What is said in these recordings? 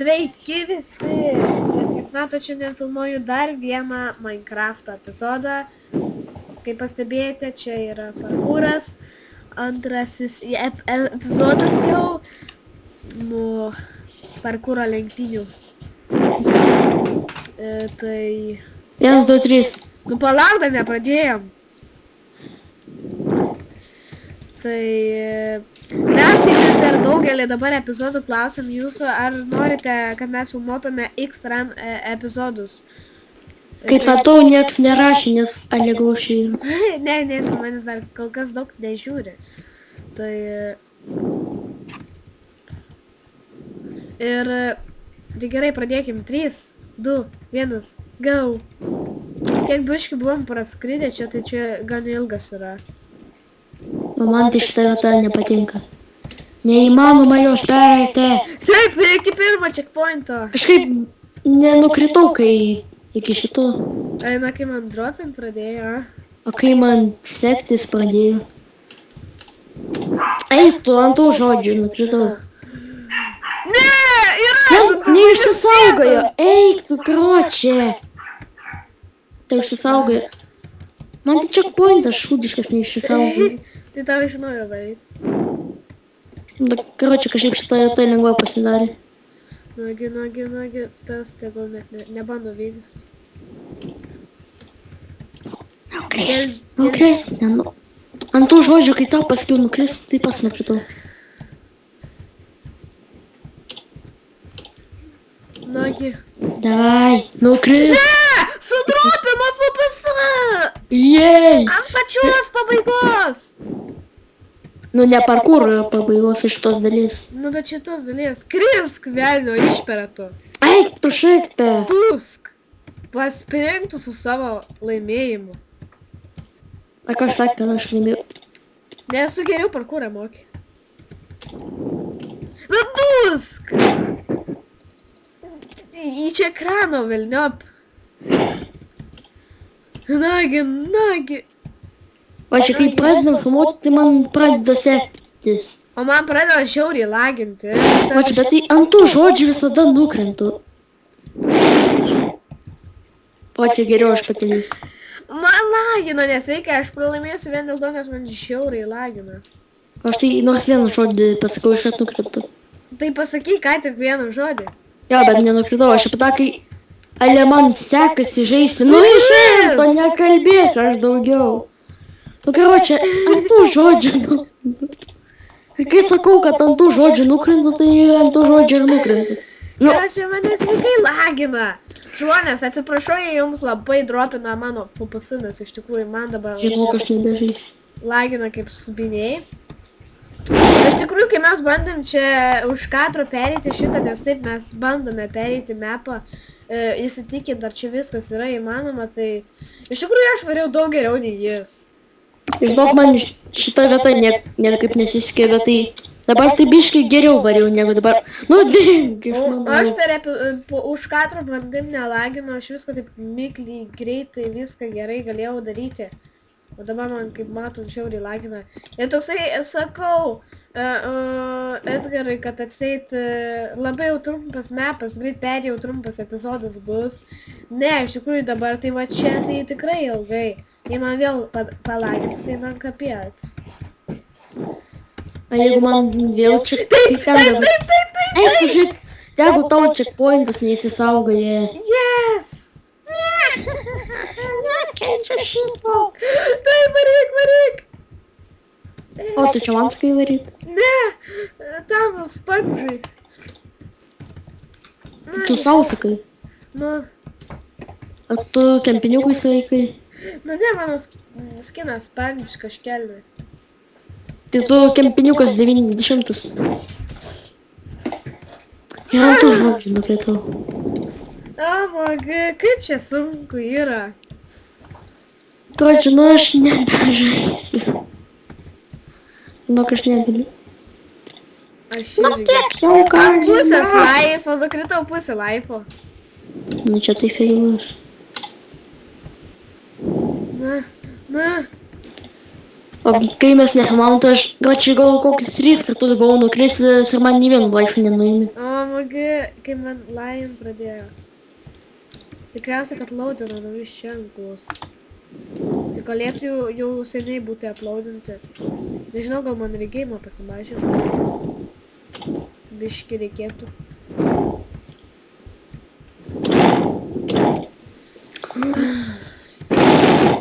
Sveiki visi! Ir kaip matote, šiandien filmuoju dar vieną Minecraft epizodą. Kaip pastebėjote, čia yra parkūras. Antrasis epizodas jau nuo parkūro lenktynių. Tai... 1, 2, 3. Nu palauk, dar nepradėjom. Tai mes kaip per daugelį dabar epizodų klausim jūsų, ar norite, kad mes filmuotume X-Run epizodus. Kaip matau, nieks nerašė, nes Ale glaušiai. ne, su manis dar kol kas daug nežiūri. Tai... Ir... Tai gerai, pradėkim. 3, 2, 1, go! Kiek biški buvom praskridę čia, tai čia gan ilgas yra. O man tai šitą vietą nepatinka. Neįmanoma jos pereiti. Taip, iki pirmo checkpointo. Kažkaip nenukritau, kai iki šito. Eina, kai man dropint pradėjo. O kai man sektis pradėjo. Eik tu ant tų žodžių, nukritau. Ne, yra! Neišsisaugojo. Eik tu, kročia. Tai išsisaugojo. Man tai checkpointas šūdiškas neišsisaugojo. Tai tau iš naujo varyt. Karočią, kažkaip šitoje vietoje lengviau pasidarė. Nagi, tas tegul net nebando vytis. Nukris, ant tų žodžių, kai tau pasakiau nukris, tai pas nukritau. Nagi. Davai, nukris. Ne! Sudropimo PPS! Jei! Ant pačios pabaigos! Nu, ne parkūro pabaigos iš tos dalies. Nu, bet šitos dalies. Krisk, velnio, išpera tu. Eik, tu šiktą. Tusk. Paspirinktų su savo laimėjimu. A ką sakė, kad aš laimėjau? Nesu geriau parkūrą moki. Nu, tusk! Į čia ekrano, velniop. Nagi. O čia kai pradedam filmuoti, tai man pradeda sektis. O man pradeda žiauriai laginti. O čia, bet tai ant tų žodžių visada nukrentu. O čia geriau aš patilysiu. Man lagina, nes reikia, aš pralaimėsiu vien dėl to, nes man žiauriai lagina. Aš tai nors vieną žodį pasakau, iš nukrentu. Tai pasakyk, ką tik vieną žodį. Jo, bet nenukritau, aš apie tą, kai Ale man sekasi žaisti. Nu, išėjo, nekalbėsiu aš daugiau. Nu, karočią, ant tų žodžių nukrintu. Kai sakau, kad ant tų žodžių nukrintu, tai ant tų žodžių ir nukrintu. Nu. Čia manęs viskai lagina. Žmonės, atsiprašau, jei jums labai dropina mano PPS, nes iš tikrųjų man dabar... Žinau, kad aš nebežaisiu. Lagina kaip subiniai. Iš tikrųjų, kai mes bandėm čia už kadro pereiti šitą, nes taip mes bandome pereiti mapą, įsitikint, ar čia viskas yra įmanoma, tai... Iš tikrųjų, aš variau daug geriau nei jis. Žinok, man šitą vietą niekaip nesiskė, bet tai dabar tai biškai geriau variau negu dabar. Nu, dink iš mano. Aš už kadro bandim nelagino, aš viską taip mikliai, greitai, viską gerai galėjau daryti. O dabar man, kaip matom, šiauriai lagina. Ir toksai, sakau, Edgarai, kad atseit labai jau trumpas mapas, greit perėjau trumpas epizodas bus. Ne, iš tikrųjų dabar tai va čia tai tikrai ilgai. Jei man vėl palagins, tai man kapiec. A jeigu man vėl čia kaip ten dabar... Eik, kažkaip, tegu tau checkpointas neįsisaugoja. Yes! Nekeičiu šito. Taip, varyk! O, tu čia man sakai varyt? Ne, tam spadžiai. Tu savo sakai? Nu, O tu kempiniukui sakai? nu ne, mano skinas spadžiš kažkelį. Tai tu kempiniukas 900. Ir ant tų žodžių nukritau. Magi, kaip čia sunku yra. Kročiu, nu aš nebežaisiu. Nu, aš negaliu. Aš irgi. Jau ką. Pusės laifo, nukritau pusę laifo. Nu čia tai feilas. Na. O kai mes nefilmavom, tai aš gal kokius 3 kartus buvau nukrisęs ir man nei vienu laišku nenuėmė. O, magi, kai man Lion pradėjo. Tikriausiai, kad laudino naujus ženklus. Tai galėtų jau seniai būti aplaudinti. Nežinau, gal man regėjimą pasimažinti. Biški reikėtų.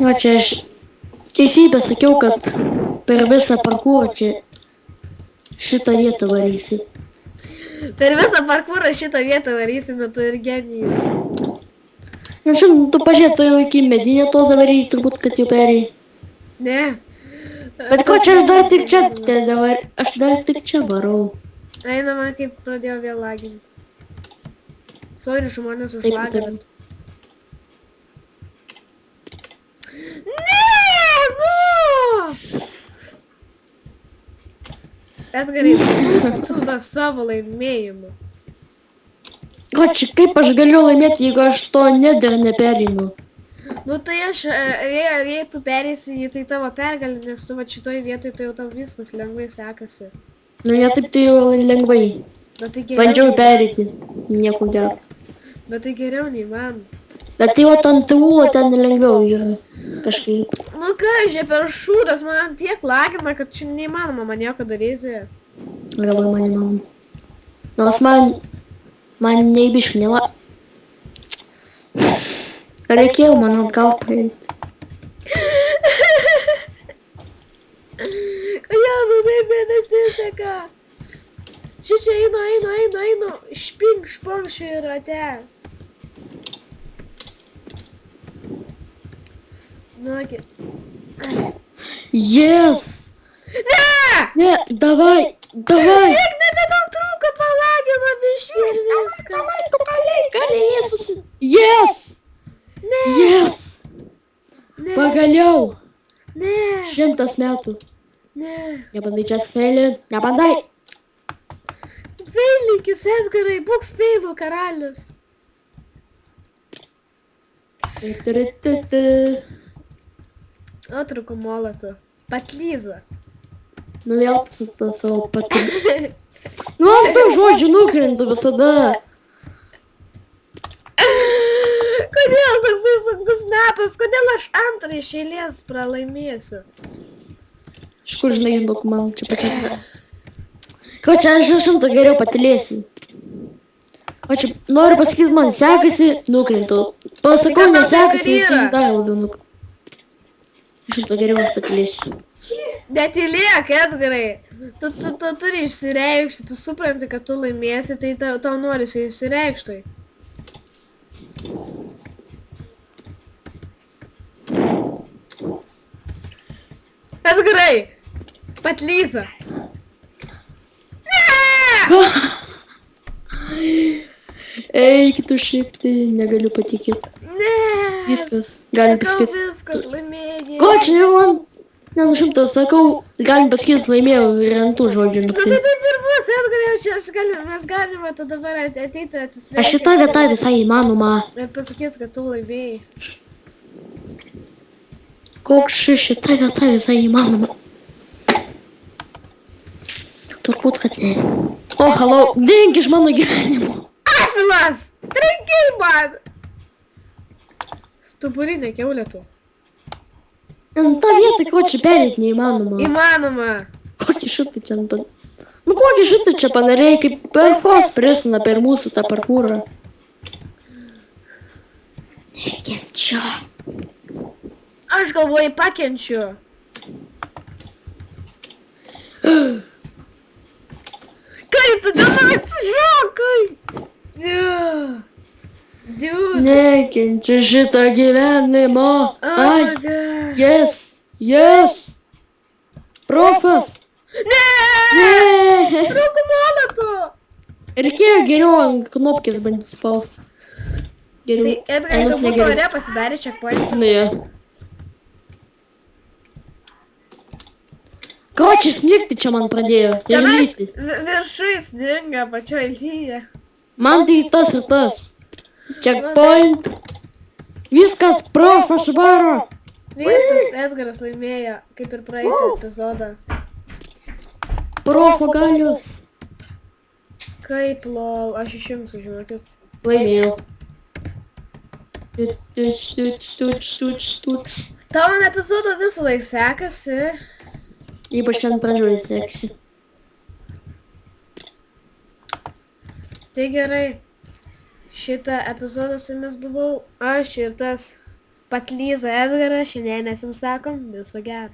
O čia aš teisybę sakiau, kad per visą parkūrą čia šitą vietą varysiu. Per visą parkūrą šitą vietą varysi, nu tu ir genijus. Na šiandien, tu pažiūrėt, tu jau iki medinio to zavaryti, turbūt, kad jau perėjai. Ne. Bet ko čia aš dar tik čia, dabar, aš dar tik čia varau. Eina man kaip pradėjo vėl laginti. Sorry, žmonės užlagint. Ne, nu! Edgarai, tu da savo laimėjimu. Ko čia, kaip aš galiu laimėti, jeigu aš to neder neperinu? Nu tai aš, jei tu perėsi jį, tai tavo pergalė, nes tu va šitoj vietoj, tai jau tau viskas lengvai sekasi. Nu ne taip tai jau lengvai. Bet tai geriau. Bandžiau perėti, nieko gero. Bet tai geriau nei man. Bet tai jau ant ūlo ten lengviau yra kažkaip. Nu ką, žia per šūdas, man tiek lagina, kad čia neįmanoma man nieko daryti. Labai man įmanoma. Nors man neįbiškai nela... Reikėjo man atgal paeiti. Kodėl nu taip nesiseka? Šičia einu, špink špong šį rate. Nuogi. Yes! Ne, davai! Kiek nebedaug trūko palagino biškį ir viską. Davai, tu galėjai susi... Yes! Ne. Yes! Ne. Pagaliau! Ne. 100 metų. Ne. Nebandai čia feilint, nebandai! Feilikis, Edgarai, būk feilų karalius. Atrūko molotų. Patlyza. Nu vėl su tą savo patį. Nu ant tų žodžių nukrintu visada. Kodėl toksai sunkus metas? Kodėl aš antrą iš eilės pralaimėsiu? Iš kur žinai, daug man čia pačiam. Ko čia aš 100 geriau patylėsiu. O čia noriu pasakyti, man sekasi, nukrintu. Pasakau, nesekasi, tai dar labiau nukrintu. 100 geriau aš patylėsiu. Netylėk, Edgarai. Tu turi išsireikšti, tu supranti, kad tu laimėsi, tai tau norisi išsireikšti. Edgarai! Patlyza! Eik tu šiaip, tai negaliu patikėti. Ne! Viskas, galim pasakyti. Viskas, laimėjai. Ko čia jau man? Nenušimta, sakau, galim pasakyti, laimėjau ir ant tų žodžių Nu nukrintu. tai taip ir bus, Edgarai, jau čia mes galime tada dabar ateiti atsisveikinti. Aš šitą vietą visai įmanoma. Ir pasakyti, kad tu laimėjai. Koks šitą vietą visai įmanoma. Turbūt, kad ne. O, halau, dink iš mano gyvenimo. Asilas! Trenkiai man! Stuburinė kiaulė tu. Ant tą vietą, ko čia perėti neįmanoma. Įmanoma. Kokį šitą čia pan... Nu, kokį šitą čia padarėjai, kaip perfos prisina per mūsų tą parkūrą. Nekenčiu. Aš galvoju, pakenčiu. Kaip tu dabar atsižiokai? Dude. Nekenčiu šitą gyvenimo. Ai, Oh my God. yes. Profas. Ne! Ne. Trūko molotų. Reikėjo geriau ant knopkės bandyti spausti. Tai Geriau. Edgarai, Einus tu būtų negeriau. ore pasidarė checkpoint. Ne. Ko čia smlikti čia man pradėjo? Ir lyti. Viršui sninga pačioj lyje. Man tai tas ir tas. Checkpoint. Viskas profas varo. Viskas, Edgaras laimėjo, kaip ir praeitą epizodą. Profo galios. Kaip lol, aš išjungsiu, žinokit. Laimėjau. Tuč. Tau ant epizodo visą laik sekasi. Ypač ten pradžioje seksi. Tai gerai. Šitą epizodą su jumis buvau aš ir tas Patlyza Edgaras. Šiandien mes jums sakom viso gero.